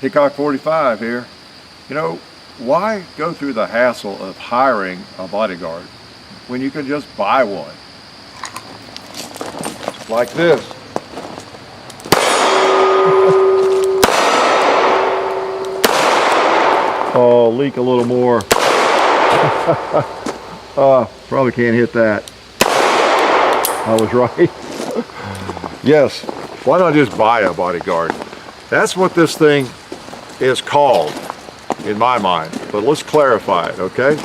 Hickok 45 here. You know, why go through the hassle of hiring a bodyguard when you can just buy one? Like this. Oh, leak a little more. Probably can't hit that. I was right. Yes, why not just buy a bodyguard? That's what this thing is called in my mind, but let's clarify it, okay?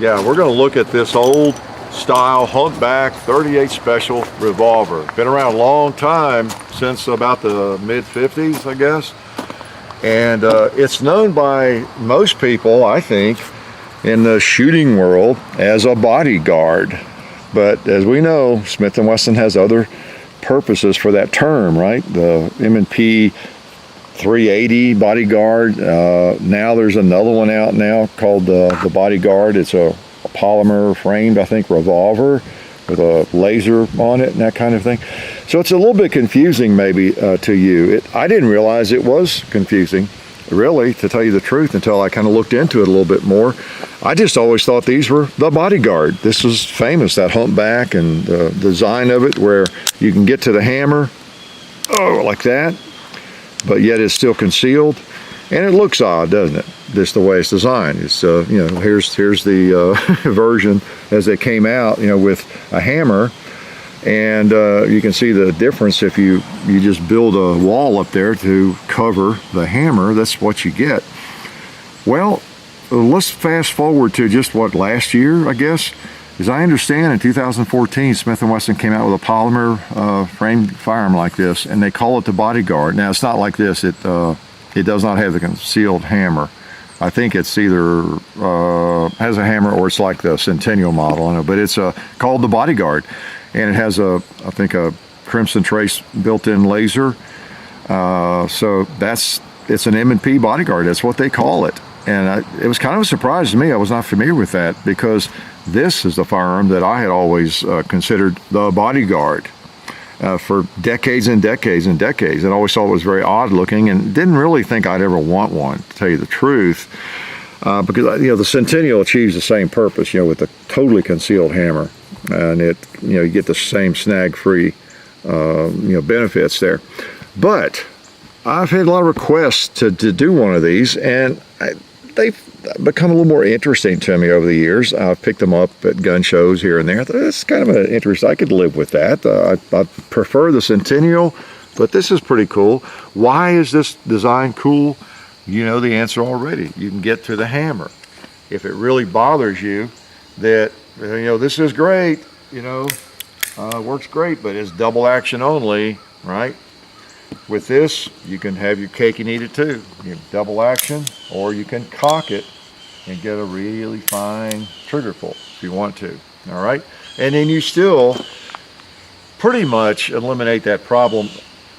Yeah, we're gonna look at this old style humpback 38 special revolver. Been around a long time, since about the mid-50s, I guess. And it's known by most people, I think, in the shooting world as a bodyguard. But as we know, Smith & Wesson has other purposes for that term, right? The M&P 380 Bodyguard. Now there's another one out now called the Bodyguard. It's a polymer framed, I think, revolver with a laser on it and that kind of thing. So it's a little bit confusing maybe to you. I didn't realize it was confusing, really, to tell you the truth, until I kind of looked into it a little bit more. I just always thought these were the Bodyguard. This was famous, that humpback and the design of it, where you can get to the hammer, oh, like that, but yet it's still concealed. And it looks odd, doesn't it? Just the way it's designed. It's you know, here's the version as it came out, you know, with a hammer, and you can see the difference if you just build a wall up there to cover the hammer. That's what you get. Well, let's fast forward to just what, last year, I guess. As I understand, in 2014, Smith & Wesson came out with a polymer framed firearm like this, and they call it the Bodyguard. Now, it's not like this. It does not have the concealed hammer. I think it's either has a hammer or it's like the Centennial model, I know, but it's called the Bodyguard, and it has I think a Crimson Trace built-in laser. So it's an M&P Bodyguard. That's what they call it, and it was kind of a surprise to me. I was not familiar with that, because this is the firearm that I had always considered the Bodyguard. For decades and decades and decades, and always thought it was very odd looking, and didn't really think I'd ever want one, to tell you the truth, because you know, the Centennial achieves the same purpose, you know, with a totally concealed hammer, and you get the same snag-free benefits there. But I've had a lot of requests to do one of these, and they've become a little more interesting to me over the years. I've picked them up at gun shows here and there. That's kind of an interest. I could live with that. I prefer the Centennial, but this is pretty cool. Why is this design cool? You know the answer already. You can get to the hammer. If it really bothers you that, this is great, works great, but it's double action only, right? With this, you can have your cake and eat it too. You can double action, or you can cock it and get a really fine trigger pull if you want to, all right? And then you still pretty much eliminate that problem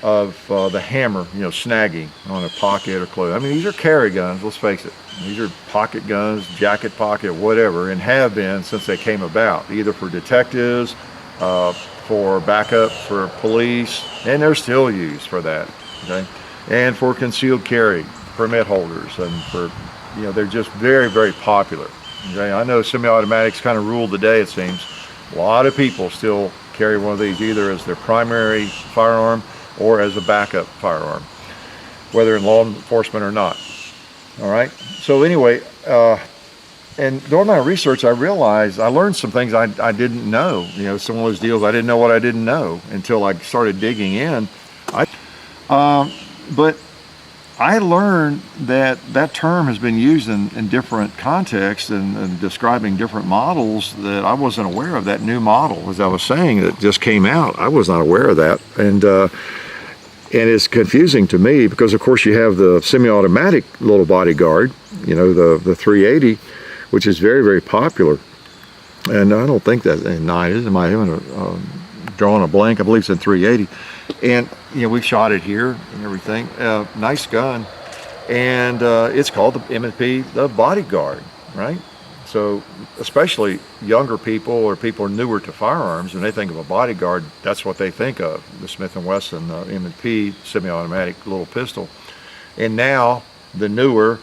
of the hammer, snagging on a pocket or clothes. I mean, these are carry guns, let's face it. These are pocket guns, jacket pocket, whatever, and have been since they came about, either for detectives, for backup for police, and they're still used for that, okay? And for concealed carry permit holders, and for, they're just very, very popular, okay? I know semi-automatics kind of rule the day, it seems. A lot of people still carry one of these either as their primary firearm or as a backup firearm, whether in law enforcement or not, all right? So anyway, and during my research, I realized I learned some things I didn't know. Some of those deals, I didn't know what I didn't know until I started digging in. But I learned that term has been used in different contexts and describing different models that I wasn't aware of. That new model, as I was saying, that just came out, I was not aware of that. And it's confusing to me because, of course, you have the semi-automatic little Bodyguard, the 380, which is very, very popular. And I don't think that's in 9, am I even drawing a blank? I believe it's in 380. And, we've shot it here and everything. Nice gun. And it's called the M&P, the Bodyguard, right? So especially younger people or people newer to firearms, when they think of a Bodyguard, that's what they think of, the Smith & Wesson M&P semi-automatic little pistol. and now the newer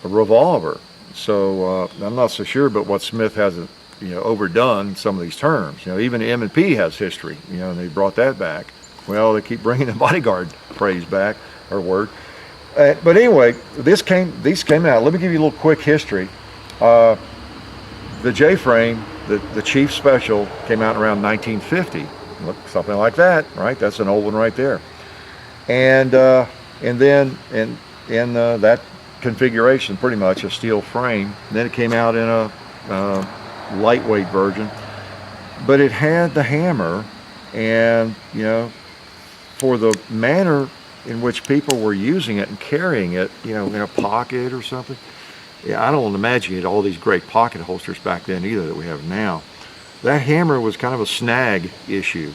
revolver. So I'm not so sure, but what Smith hasn't, overdone some of these terms. Even M&P has history, and they brought that back. Well, they keep bringing the Bodyguard phrase back, or word. But anyway, these came out. Let me give you a little quick history. The J-frame, the Chief Special, came out around 1950. Look, something like that, right? That's an old one right there. And then in that configuration, pretty much a steel frame. And then it came out in a lightweight version, but it had the hammer, and for the manner in which people were using it and carrying it, in a pocket or something. Yeah, I don't imagine you had all these great pocket holsters back then either that we have now. That hammer was kind of a snag issue.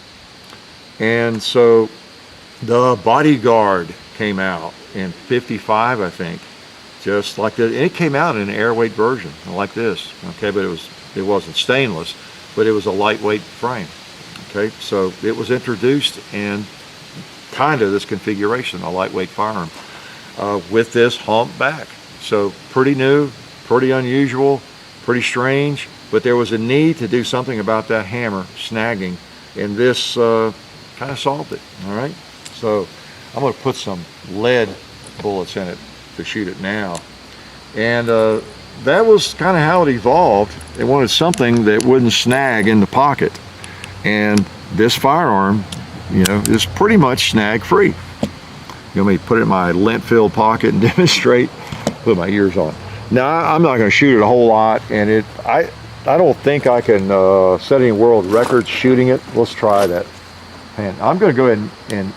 And so the Bodyguard came out in 55, I think, just like this. And it came out in an airweight version, like this, okay? But it wasn't stainless, but it was a lightweight frame, okay? So it was introduced in kind of this configuration, a lightweight firearm, with this hump back. So pretty new, pretty unusual, pretty strange, but there was a need to do something about that hammer snagging, and this kind of solved it, all right? So I'm gonna put some lead bullets in it to shoot it now. And that was kind of how it evolved. They wanted something that wouldn't snag in the pocket. And this firearm, is pretty much snag free. You want me to put it in my lint-filled pocket and demonstrate? Put my ears on. Now, I'm not going to shoot it a whole lot, and I don't think I can set any world records shooting it. Let's try that. And I'm going to go ahead and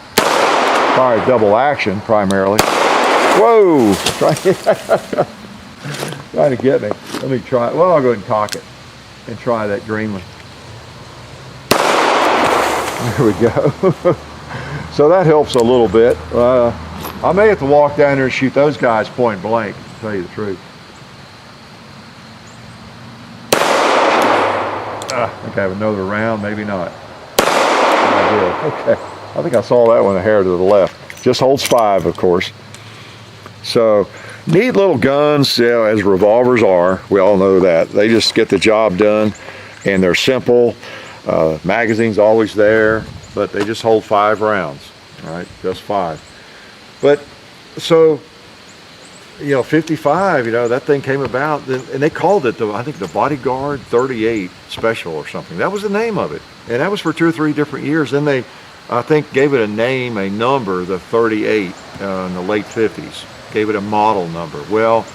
fire double action primarily. Whoa! Trying to get me. Let me try. Well, I'll go ahead and cock it and try that green one. There we go. So that helps a little bit. I may have to walk down there and shoot those guys point blank, to tell you the truth. I think I have another round, maybe not. I did. Okay. I think I saw that one a hair to the left. Just holds 5, of course. So neat little guns, as revolvers are. We all know that. They just get the job done, and they're simple. Magazine's always there, but they just hold 5 rounds. All right, just 5. But so 55, that thing came about, and they called it I think the Bodyguard 38 Special or something. That was the name of it, and that was for 2 or 3 different years. Then they, I think, gave it a name, a number, the 38 in the late 50s. Gave it a model number. Well,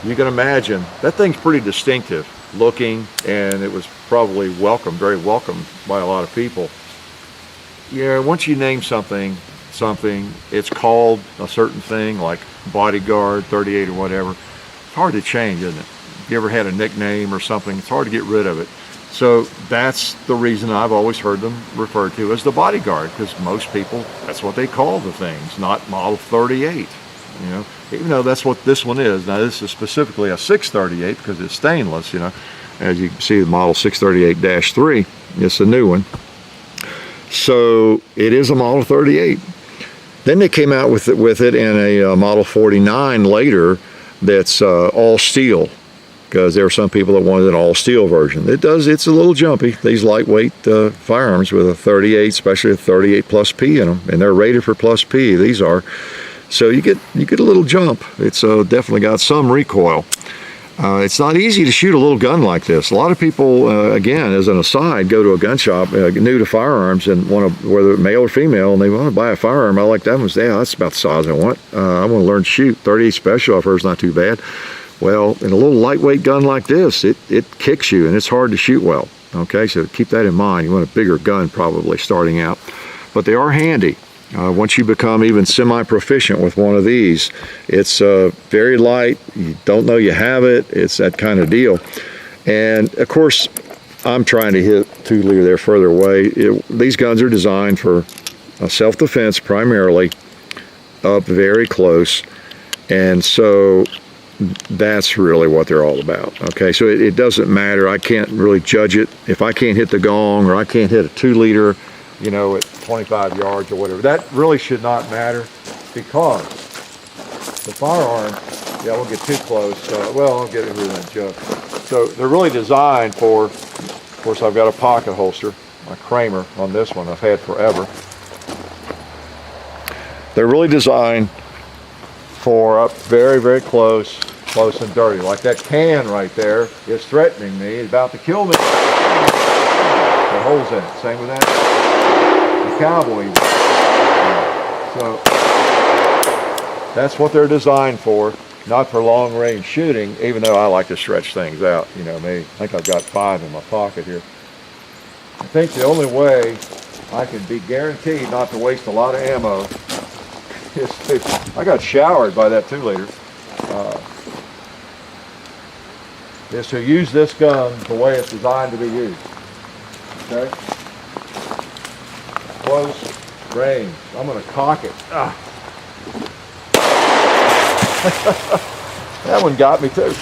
you can imagine that thing's pretty distinctive looking, and it was probably very welcomed by a lot of people. Once you name something, it's called a certain thing, like Bodyguard 38 or whatever. It's hard to change, isn't it? If you ever had a nickname or something, it's hard to get rid of it. So that's the reason I've always heard them referred to as the Bodyguard, because most people, that's what they call the things, not Model 38. Even though that's what this one is. Now this is specifically a 638 because it's stainless, As you can see, the Model 638-3, it's a new one. So it is a Model 38. Then they came out with it in a Model 49 later that's all steel, because there are some people that wanted an all steel version. It's a little jumpy, these lightweight firearms with a 38, especially a 38 plus P in them, and they're rated for plus P, these are. So you get a little jump. It's definitely got some recoil. It's not easy to shoot a little gun like this. A lot of people, again, as an aside, go to a gun shop new to firearms and want to, whether male or female, and they want to buy a firearm. I like that one. That's about the size I want. I want to learn to shoot. 38 Special, I've heard, is not too bad. Well, in a little lightweight gun like this, it kicks you, and it's hard to shoot well. Okay, so keep that in mind. You want a bigger gun probably starting out. But they are handy. Once you become even semi-proficient with one of these, it's very light. You don't know you have it. It's that kind of deal. And of course, I'm trying to hit 2 liter there further away. These guns are designed for self-defense primarily, up very close. And so that's really what they're all about. Okay, so it doesn't matter. I can't really judge it. If I can't hit the gong, or I can't hit a 2 liter, at 25 yards or whatever, that really should not matter, because the firearm, yeah, I won't get too close. Well, I'll get it here in that jug. So they're really designed for, of course, I've got a pocket holster, my Kramer on this one I've had forever. They're really designed for up very, very close and dirty. Like that can right there is threatening me, it's about to kill me. The holes in it, same with that. The cowboy. So that's what they're designed for, not for long range shooting, even though I like to stretch things out. You know me, I think I've got 5 in my pocket here. I think the only way I can be guaranteed not to waste a lot of ammo is to, I got showered by that 2-liter, is to use this gun the way it's designed to be used. Okay? Close range. I'm going to cock it. That one got me too.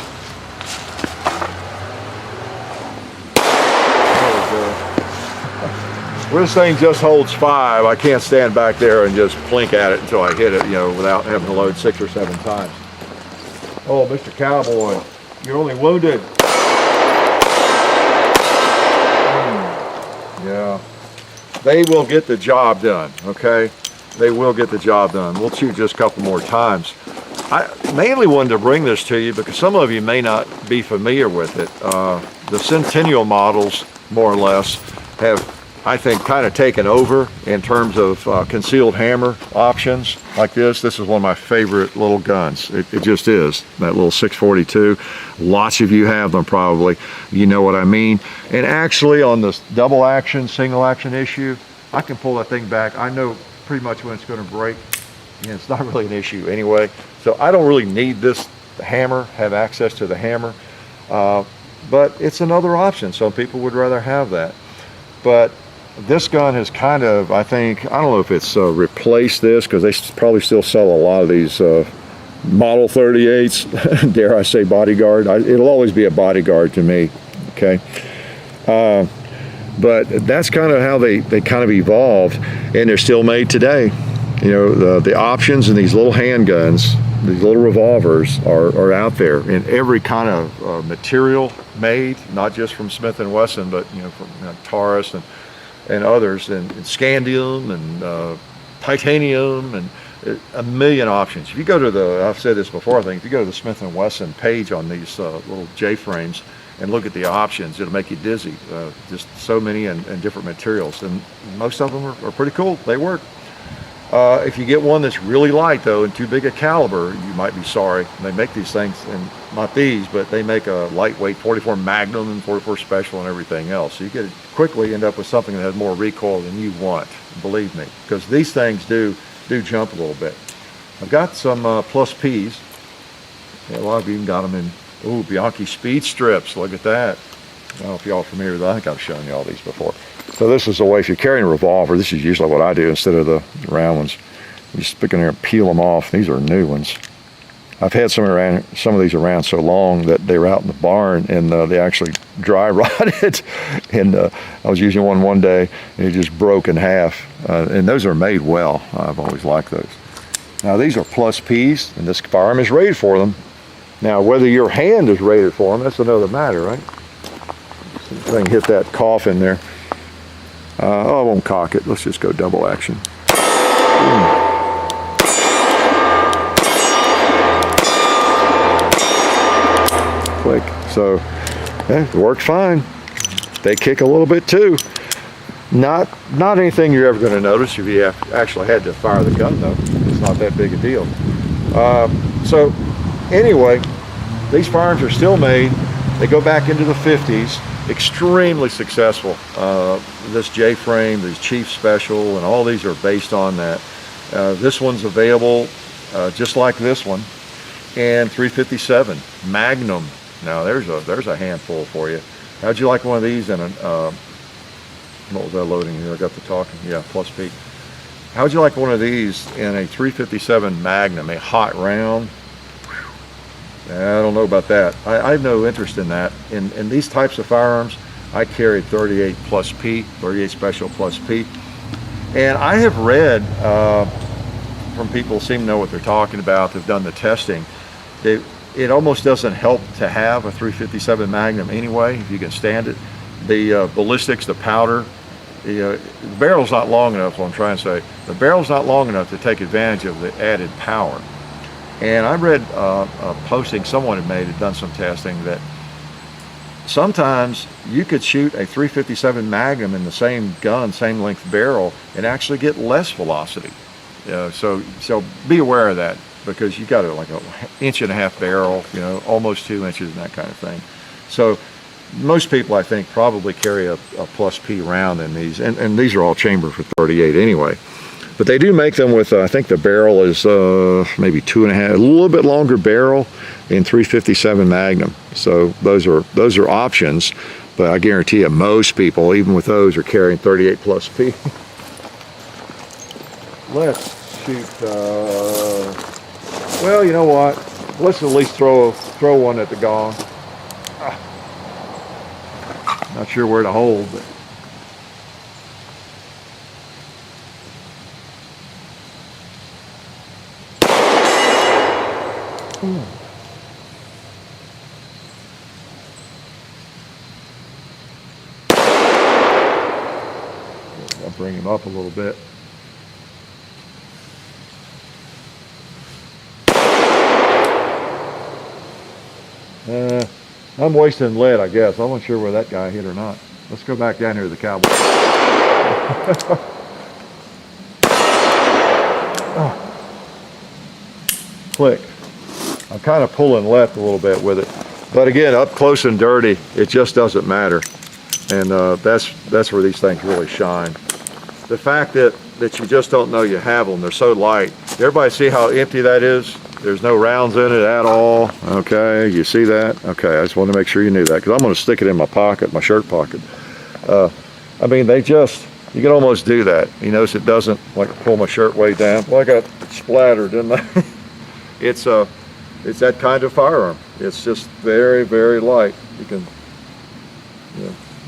Well, this thing just holds 5. I can't stand back there and just blink at it until I hit it, you know, without having to load 6 or 7 times. Oh, Mr. Cowboy, you're only wounded. Yeah. They will get the job done, okay? They will get the job done. We'll shoot just a couple more times. I mainly wanted to bring this to you because some of you may not be familiar with it. The Centennial models, more or less, have, I think, kind of taken over in terms of concealed hammer options like this. This is one of my favorite little guns. It just is, that little 642. Lots of you have them probably. You know what I mean. And actually on this double action, single action issue, I can pull that thing back. I know pretty much when it's going to break. And it's not really an issue anyway. So I don't really need this hammer, have access to the hammer. But it's another option. Some people would rather have that. But this gun has kind of, I think, I don't know if it's replaced this, because they probably still sell a lot of these Model 38s, dare I say Bodyguard. It'll always be a Bodyguard to me, okay? But that's kind of how they kind of evolved, and they're still made today. You know, the options in these little handguns, these little revolvers are out there in every kind of material made, not just from Smith & Wesson, but, you know, from Taurus and others, and scandium and titanium, and a million options. If you go to the, I've said this before, I think, if you go to the Smith & Wesson page on these little J-frames and look at the options, it'll make you dizzy. Just so many and different materials, and most of them are pretty cool. They work. If you get one that's really light though and too big a caliber, you might be sorry. They make these things, and not these, but they make a lightweight 44 Magnum and 44 Special and everything else. So you could quickly end up with something that has more recoil than you want, believe me, because these things do jump a little bit. I've got some Plus Ps. Yeah, a lot of you even got them in, ooh, Bianchi speed strips. Look at that. I don't know if y'all are familiar with that. I think I've shown you all these before. So this is the way, if you're carrying a revolver, this is usually what I do instead of the round ones. You just stick in there and peel them off. These are new ones. I've had some of these around so long that they were out in the barn, and they actually dry rotted. And I was using one day, and it just broke in half. And those are made well. I've always liked those. Now these are Plus Ps, and this firearm is rated for them. Now whether your hand is rated for them, that's another matter, right? See if I can hit that coffin there. Oh, I won't cock it. Let's just go double action. Click. So, it worked fine. They kick a little bit too. Not anything you're ever going to notice if you actually had to fire the gun though. It's not that big a deal. So, anyway, these firearms are still made. They go back into the 50s. Extremely successful. This J-frame, these Chief Special, and all these are based on that. This one's available just like this one, and 357 Magnum. Now there's a handful for you. How'd you like one of these in a what was that loading here? I got the talking. Yeah, Plus P. How'd you like one of these in a 357 Magnum, a hot round? I don't know about that. I have no interest in that. In these types of firearms, I carried 38 Plus P, 38 Special Plus P. And I have read from people who seem to know what they're talking about. They've done the testing. It almost doesn't help to have a 357 Magnum anyway, if you can stand it. The ballistics, the powder, the barrel's not long enough, what I'm trying to say. The barrel's not long enough to take advantage of the added power. And I read a posting someone had done some testing, that sometimes you could shoot a 357 Magnum in the same gun, same length barrel, and actually get less velocity. So be aware of that, because you got like an 1.5 inch barrel, almost 2 inches and that kind of thing. So most people, I think, probably carry a plus P round in these, and these are all chambered for 38 anyway. But they do make them with, I think the barrel is maybe 2.5, a little bit longer barrel in 357 Magnum. So those are options, but I guarantee you most people, even with those, are carrying 38 plus P. Let's shoot, well, you know what? Let's at least throw one at the gong. Not sure where to hold, but I'll bring him up a little bit. I'm wasting lead, I guess. I'm not sure where that guy hit or not. Let's go back down here to the cowboy. Click. I'm kind of pulling left a little bit with it. But again, up close and dirty, it just doesn't matter. And that's where these things really shine. The fact that you just don't know you have them, they're so light. Everybody see how empty that is? There's no rounds in it at all. Okay, you see that? Okay, I just wanted to make sure you knew that, because I'm going to stick it in my pocket, my shirt pocket. I mean, you can almost do that. You notice it doesn't like pull my shirt way down. Well, I got splattered, didn't I? It's that kind of firearm. It's just very, very light. You can,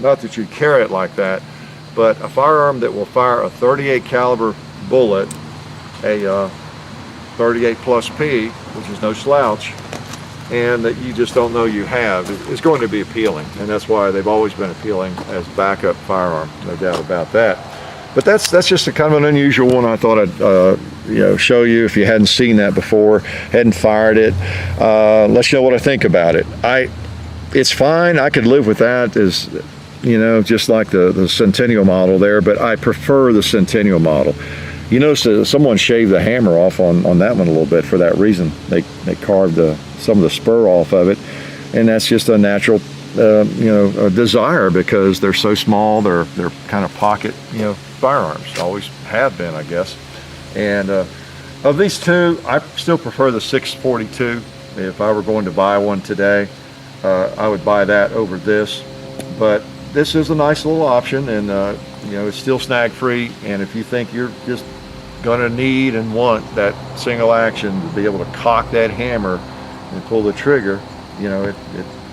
not that you carry it like that, but a firearm that will fire a 38 caliber bullet, a 38 plus P, which is no slouch, and that you just don't know you have, is going to be appealing. And that's why they've always been appealing as backup firearm, no doubt about that. But that's just a kind of an unusual one. I thought I'd show you if you hadn't seen that before, hadn't fired it. Let you know what I think about it. It's fine. I could live with that, as just like the Centennial model there, but I prefer the Centennial model. You notice someone shaved the hammer off on that one a little bit for that reason. They carved some of the spur off of it, and that's just a natural a desire, because they're so small. They're kind of pocket firearms. Always have been, I guess. And of these two, I still prefer the 642. If I were going to buy one today, I would buy that over this. But this is a nice little option, and it's still snag free. And if you think you're just gonna need and want that single action to be able to cock that hammer and pull the trigger,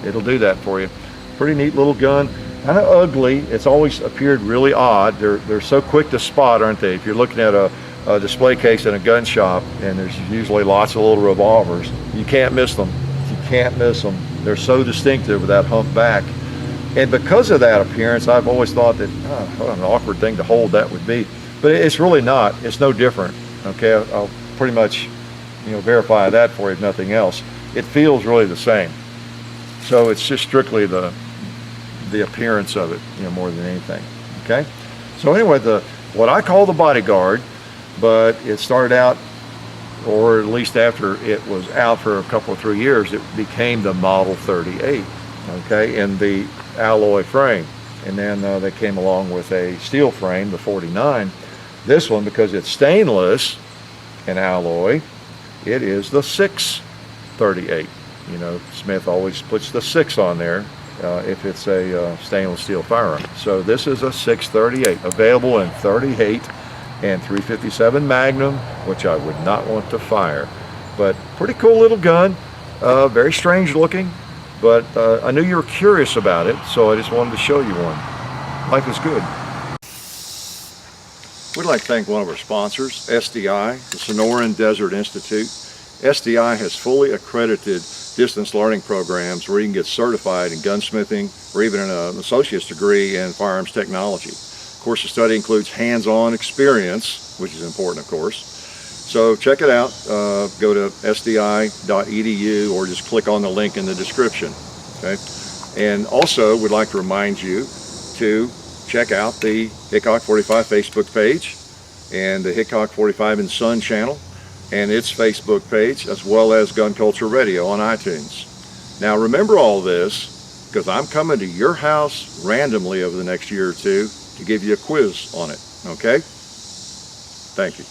it'll do that for you. Pretty neat little gun. Kind of ugly. It's always appeared really odd. They're so quick to spot, aren't they? If you're looking at a display case in a gun shop, and there's usually lots of little revolvers, you can't miss them. You can't miss them. They're so distinctive with that hump back. And because of that appearance, I've always thought that what an awkward thing to hold that would be. But it's really not. It's no different. Okay, I'll pretty much verify that for you, if nothing else. It feels really the same. So it's just strictly the appearance of it, more than anything. Okay. So anyway, what I call the Bodyguard, but it started out, or at least after it was out for a couple of 3 years, it became the Model 38. Okay, in the alloy frame, and then they came along with a steel frame, the 49. This one, because it's stainless and alloy, it is the 638. Smith always puts the 6 on there if it's a stainless steel firearm. So this is a 638, available in 38 and 357 Magnum, which I would not want to fire. But pretty cool little gun, very strange looking. But I knew you were curious about it, so I just wanted to show you one. Life is good. Would like to thank one of our sponsors, SDI, the Sonoran Desert Institute. SDI has fully accredited distance learning programs where you can get certified in gunsmithing or even an associate's degree in firearms technology. Of course, the study includes hands-on experience, which is important, of course. So check it out. Go to sdi.edu or just click on the link in the description. Okay? And also, we'd like to remind you to check out the Hickok 45 Facebook page and the Hickok 45 and Son channel and its Facebook page, as well as Gun Culture Radio on iTunes. Now remember all this, because I'm coming to your house randomly over the next year or two to give you a quiz on it, okay? Thank you.